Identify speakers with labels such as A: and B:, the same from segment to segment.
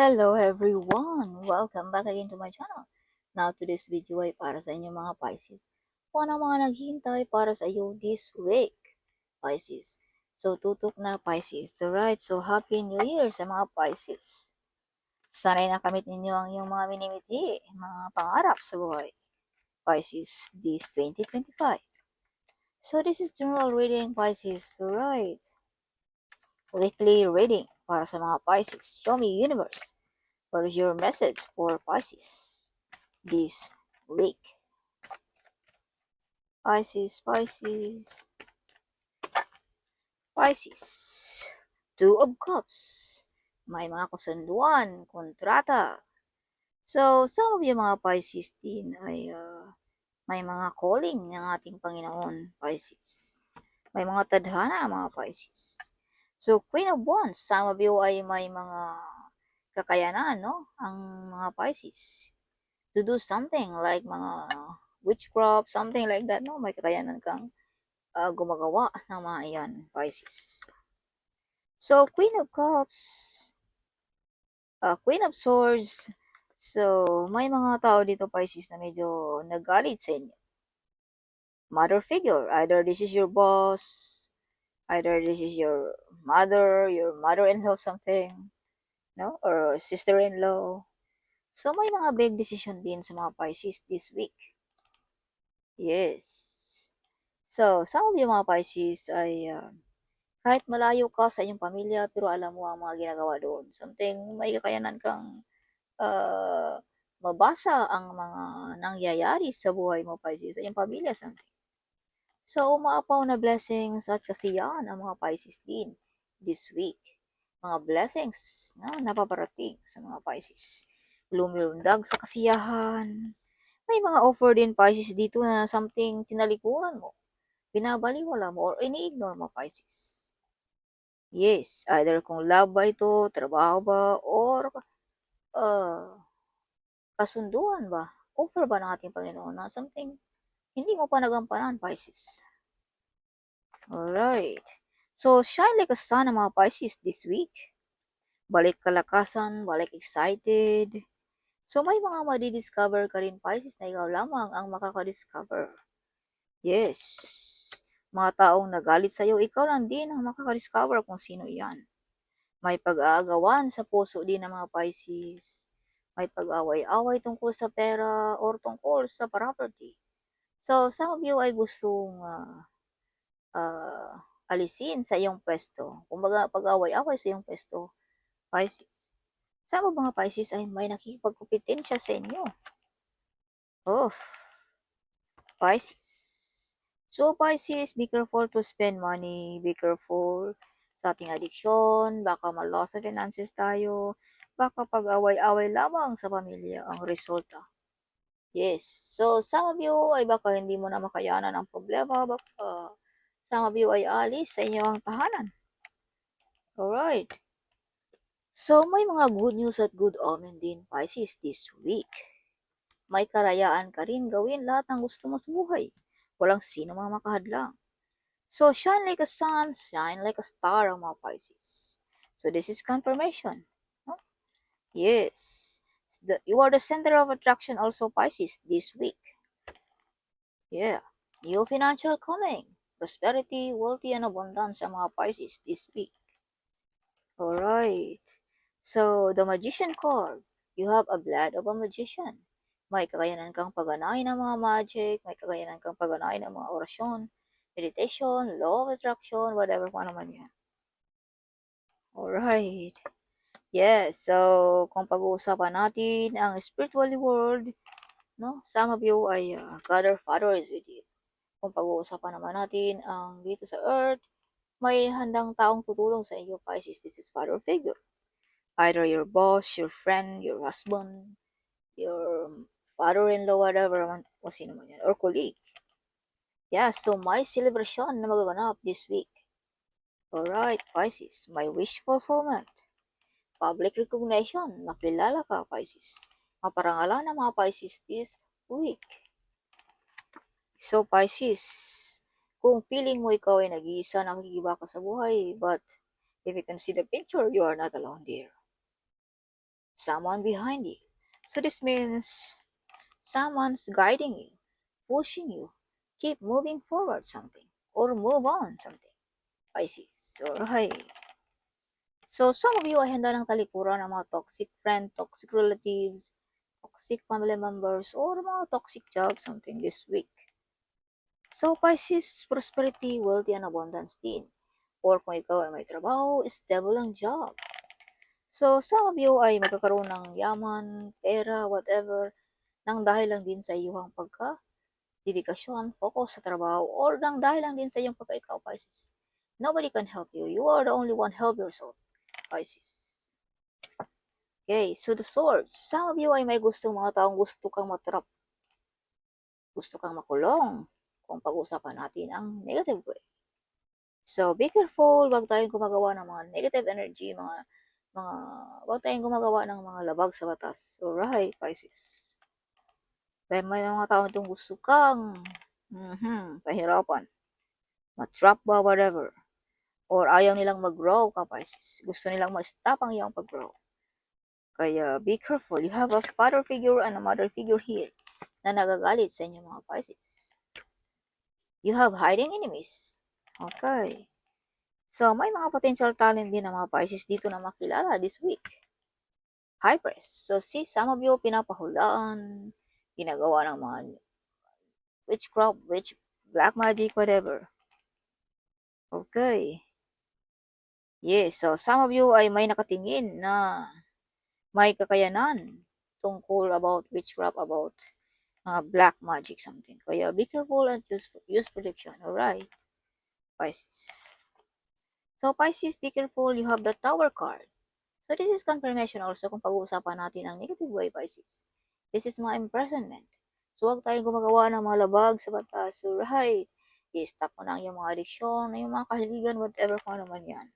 A: Hello everyone! Welcome back again to my channel. Now today's video ay para sa inyo mga Pisces. Kung ano mga naghihintay para sa iyo this week, Pisces. So tutok na Pisces. Alright, so Happy New Year sa mga Pisces. Sana'y nakamit ninyo ang iyong mga minimiti, mga pangarap sa buhay. Pisces, this 2025. So this is general reading, Pisces. Alright. Weekly reading para sa mga Pisces. Show me universe. What is your message for Pisces this week? Pisces, Pisces, Pisces. Two of Cups. May mga kasunduan, kontrata. So, some of you mga Pisces din ay may mga calling ng ating Panginoon, Pisces. May mga tadhana, mga Pisces. So, Queen of Wands, some of you ay may mga kakayanan, no? Ang mga Pisces. To do something like mga witchcraft, something like that, no? May kakayanan kang gumagawa ng mga iyan, Pisces. So, Queen of Cups, Queen of Swords. So, may mga tao dito, Pisces, na medyo nagalit sa inyo. Mother figure, either this is your boss, either this is your mother-in-law, something, no? Or sister-in-law. So, may mga big decision din sa mga Pisces this week. Yes. So, some of you mga Pisces ay kahit malayo ka sa iyong pamilya, pero alam mo ang mga ginagawa doon. Something, may kakayanan kang mabasa ang mga nangyayari sa buhay mo, Pisces, sa iyong pamilya, something. So, umaapaw na blessings at kasiyahan ang mga Pisces din this week. Mga blessings na napaparating sa mga Pisces. Lumilundag sa kasiyahan. May mga offer din, Pisces, dito na something tinalikuran mo, binabaliwala mo, or ini-ignore mo, Pisces. Yes, either kung love ba ito, trabaho ba, or kasunduan ba, offer ba ng ating Panginoon na something hindi mo pa nagampanan, Pisces. Alright. So, shine like a sun ang mga Pisces this week. Balik kalakasan, balik excited. So, may mga madidiscover ka rin, Pisces, na ikaw lamang ang makakadiscover. Yes. Mga taong nagalit sa'yo, ikaw lang din ang makakadiscover kung sino iyan. May pag-aagawan sa puso din ng mga Pisces. May pag-away-away tungkol sa pera or tungkol sa property. So, some of you ay gustong alisin sa iyong pwesto. Kumbaga, pag-away-away sa iyong pwesto, Pisces. Some of mga Pisces ay may nakikipagkumpetensya sa inyo. Oh, Pisces. So, Pisces, be careful to spend money. Be careful sa ating addiction. Baka ma-loss sa finances tayo. Baka pag-away-away lamang sa pamilya ang resulta. Yes. So, some of you ay baka hindi mo na makayanan ang problema. Baka some of you ay alis sa inyong tahanan. Alright. So, may mga good news at good omen din, Pisces, this week. May karayaan ka rin gawin lahat ng gusto mo sa buhay. Walang sino mga makahadlang. So, shine like a sun, shine like a star ang mga Pisces. So, this is confirmation. Huh? Yes. You are the center of attraction also, Pisces, this week. Yeah. New financial coming. Prosperity, wealthy, and abundance ang mga Pisces this week. Alright. So, the Magician card. You have a blood of a magician. May kakayanan kang pagganahin ng mga magic, may kakayanan kang pagganahin ng mga orasyon, meditation, law of attraction, whatever kung ano man yan. Alright. Yes, so kung pag-uusapan natin ang spiritual world, no, some of you ay God or Father is with you. Kung pag-uusapan naman natin ang dito sa earth, may handang taong tutulong sa iyo, Pisces. This is father figure. Either your boss, your friend, your husband, your father-in-law, whatever man, o sino man yan, or colleague. Yeah, so may celebration na magaganap this week. Alright, Pisces, may wish fulfillment. Public recognition, makilala ka, Pisces. Maparangalan ng mga Pisces this week. So, Pisces, kung feeling mo ikaw ay nag-iisa, nakikiba ka sa buhay, but if you can see the picture, you are not alone there. someone behind you. So this means someone's guiding you, pushing you, keep moving forward something, or move on something. Pisces. Alright. So some of you ay handa ng talikuran ng mga toxic friend, toxic relatives, toxic family members, or mga toxic job something this week. So Pisces, prosperity, wealthy, and abundance din. Or kung ikaw ay may trabaho, stable ang job. So some of you ay magkakaroon ng yaman, pera, whatever, nang dahil lang din sa iyong dedikasyon, focus sa trabaho, or nang dahil lang din sa iyong pagka-ikaw, Pisces. Nobody can help you. You are the only one help yourself, Pisces. Okay, so the swords. Some of you ay may mga taong gusto kang matrap. Gusto kang makulong. Kung pag-usapan natin ang negative way. So, be careful. Huwag tayong gumagawa ng mga negative energy, huwag tayong gumagawa ng mga labag sa batas. Alright, Pisces. Dahil may mga tao itong gusto kang pahirapan, matrap ba, whatever. Or ayaw nilang mag-grow ka, Pisces. Gusto nilang ma-stop ang iyong pag-grow. Kaya be careful. You have a father figure and a mother figure here na nagagalit sa inyo mga Pisces. You have hiding enemies. Okay. So, may mga potential talent din ng mga Pisces dito na makilala this week. High Priest. So, see, some of you pinapahulaan, ginagawa ng mga witchcraft, black magic, whatever. Okay. Yes, so some of you ay may nakatingin na may kakayanan tungkol about witchcraft, about black magic something. Kaya be careful and use protection. Alright, Pisces. So Pisces, be careful. You have the Tower card. So this is confirmation also kung pag-uusapan natin ang negative way, Pisces. This is my imprisonment. So huwag tayong gumagawa ng mga labag sa batas. Alright, i-stop mo na yung mga addiction, yung mga kahiligan, whatever kung ano man yan.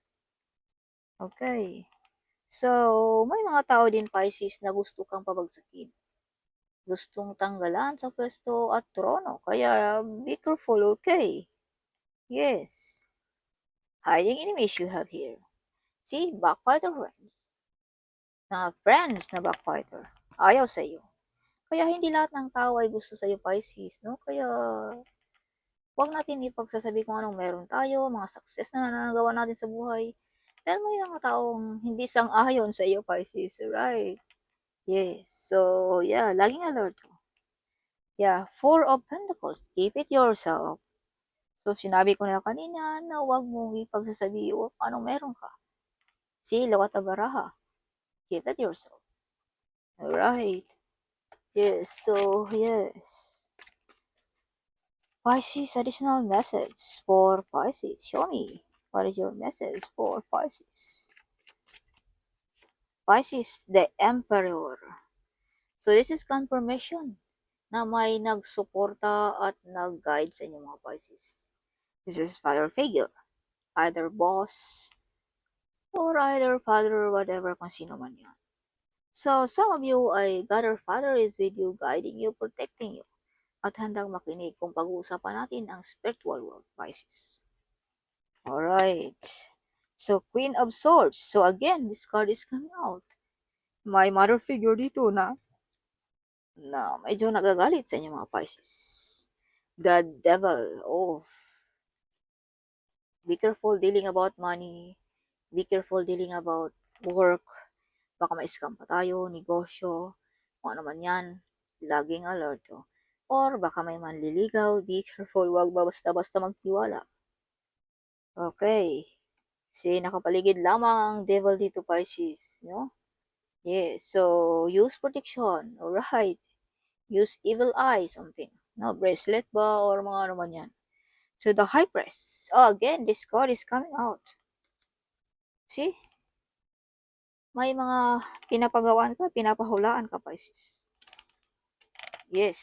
A: Okay. So, may mga tao din, Pisces, na gusto kang pabagsakin. Gustong tanggalan sa pwesto at trono. Kaya, be careful, okay? Yes. Hiding enemies you have here. See, backfighter friends. Friends na backfighter. Ayaw sa iyo. Kaya hindi lahat ng tao ay gusto sa iyo, Pisces, no? Kaya, huwag natin ipagsasabi kung anong meron tayo, mga success na nanagawa natin sa buhay. Dahil may mga taong hindi sang-ayon sa iyo, Pisces, right? Yes. So, yeah, laging alert. Yeah, Four of Pentacles. Keep it yourself. So, sinabi ko na kanina na huwag mong ipagsasabi o anong meron ka. See, Lawat Baraha. Keep it yourself. Alright. Yes, so, yes. Pisces, additional message for Pisces. Show me. What is your message for Pisces? Pisces, the Emperor. So, this is confirmation na may nagsuporta at nag-guide sa inyo mga Pisces. This is father figure. Either boss, or either father, whatever, kung sino man yan. So, some of you ay God or Father is with you, guiding you, protecting you, at handang makinig kung pag-uusapan natin ang spiritual world, Pisces. Alright. So, Queen of Swords. So, again, this card is coming out. May mother figure dito na medyo nagagalit sa inyo mga Pisces. The Devil. Oh. Be careful dealing about money. Be careful dealing about work. Baka ma-scam pa tayo, negosyo, kung ano man yan. Laging alert. Oh. Or baka may manliligaw. Be careful. Huwag ba basta-basta magtiwala. Okay. Kasi nakapaligid lamang ang devil dito, Pisces. No? Yes. So, use protection. Alright. Use evil eye, something. No, bracelet ba or mga ano man yan. So, the High Priest. Oh, again, this card is coming out. See? May mga pinapagawaan ka, pinapahulaan ka, Pisces. Yes.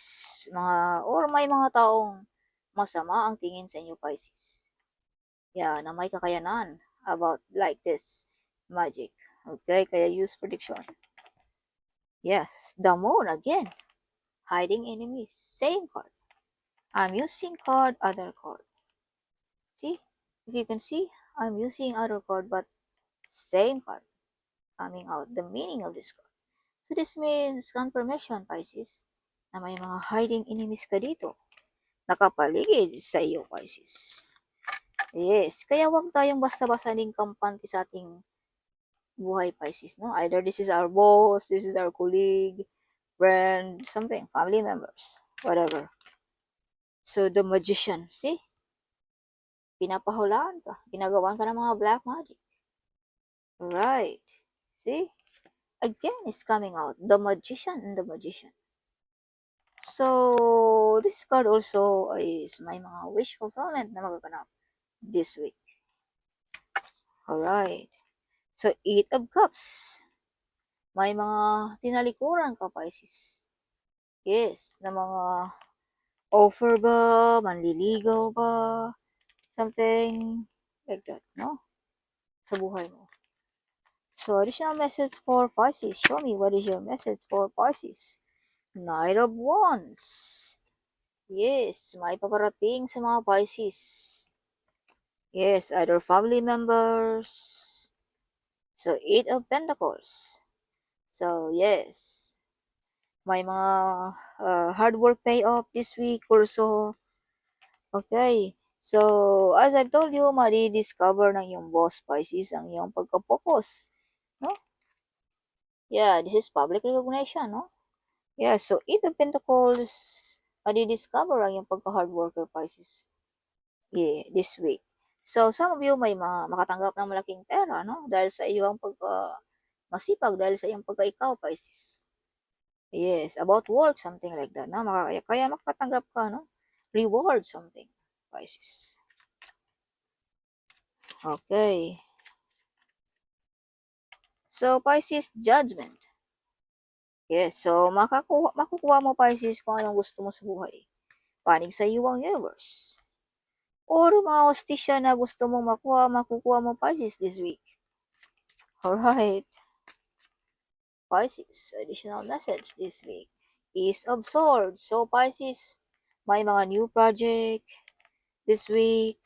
A: May mga taong masama ang tingin sa inyo, Pisces. Yeah, na may kakayanan about like this magic. Okay, kaya use prediction. Yes, the Moon again. Hiding enemies. Same card. I'm using card, other card. See? If you can see, I'm using other card, but same card coming out. The meaning of this card. So this means confirmation, Pisces, na may mga hiding enemies ka dito. Nakapaligid sa iyo, Pisces. Yes, kaya wag tayong basta-basta ding kampante sa ating buhay, Pisces, no? Either this is our boss, this is our colleague, friend, something, family members, whatever. So the magician, see? Pinapahulaan ka. Ginagawan ka ng mga black magic. Right. See? Again, it's coming out. The magician and the magician. So, this card also is may mga wish fulfillment na magaganap this week. Alright. So, Eight of Cups. May mga tinalikuran ka, Pisces. Yes, na mga offer ba, manliligaw ba, something like that, no? Sa buhay mo. So, additional message for Pisces. Show me what is your message for Pisces. Knight of Wands. Yes, may paparating sa mga Pisces. Yes, either family members. So, Eight of Pentacles. So, yes. May mga hard work payoff this week or so. Okay. So, as I've told you, madi-discover ng iyong boss, Pisces, ang iyong pagka-focus. No? Yeah, this is public recognition, no? Yeah, so Eight of Pentacles, madi-discover ang iyong pagka-hard worker, Pisces. Yeah, this week. So, some of you may makatanggap ng malaking pera, no? Dahil sa iyong masipag, dahil sa iyong pagka-ikaw, Pisces. Yes, about work, something like that, no? Kaya makatanggap ka, no? Reward, something, Pisces. Okay. So, Pisces, judgment. Yes, so makukuha mo, Pisces, kung anong gusto mo sa buhay. Panig sa iyong universe. Or mga hostisya na gusto mong makukuha mo, Pisces, this week. Alright. Pisces, additional message this week is of Swords. So, Pisces, may mga new project this week,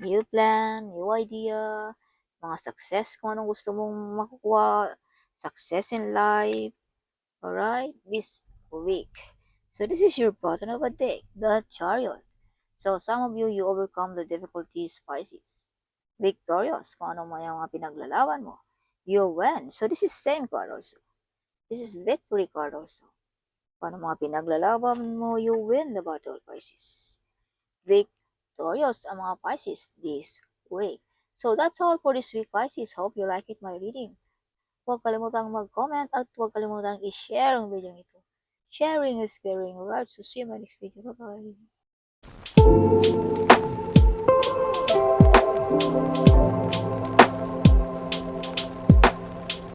A: new plan, new idea, mga success kung anong gusto mong makukuha, success in life, alright, this week. So, this is your bottom of a deck, the Chariot. So, some of you overcome the difficulties, Pisces. Victorious, kung ano may mga pinaglalaban mo. You win. So, this is same card also. This is victory card also. Kung ano mga pinaglalaban mo, you win the battle, Pisces. Victorious ang mga Pisces this week. So, that's all for this week, Pisces. Hope you like it, my reading. Huwag kalimutang mag-comment at huwag kalimutang i-share ang video ito. Sharing is caring. Alright, so see you in my next video. Bye-bye.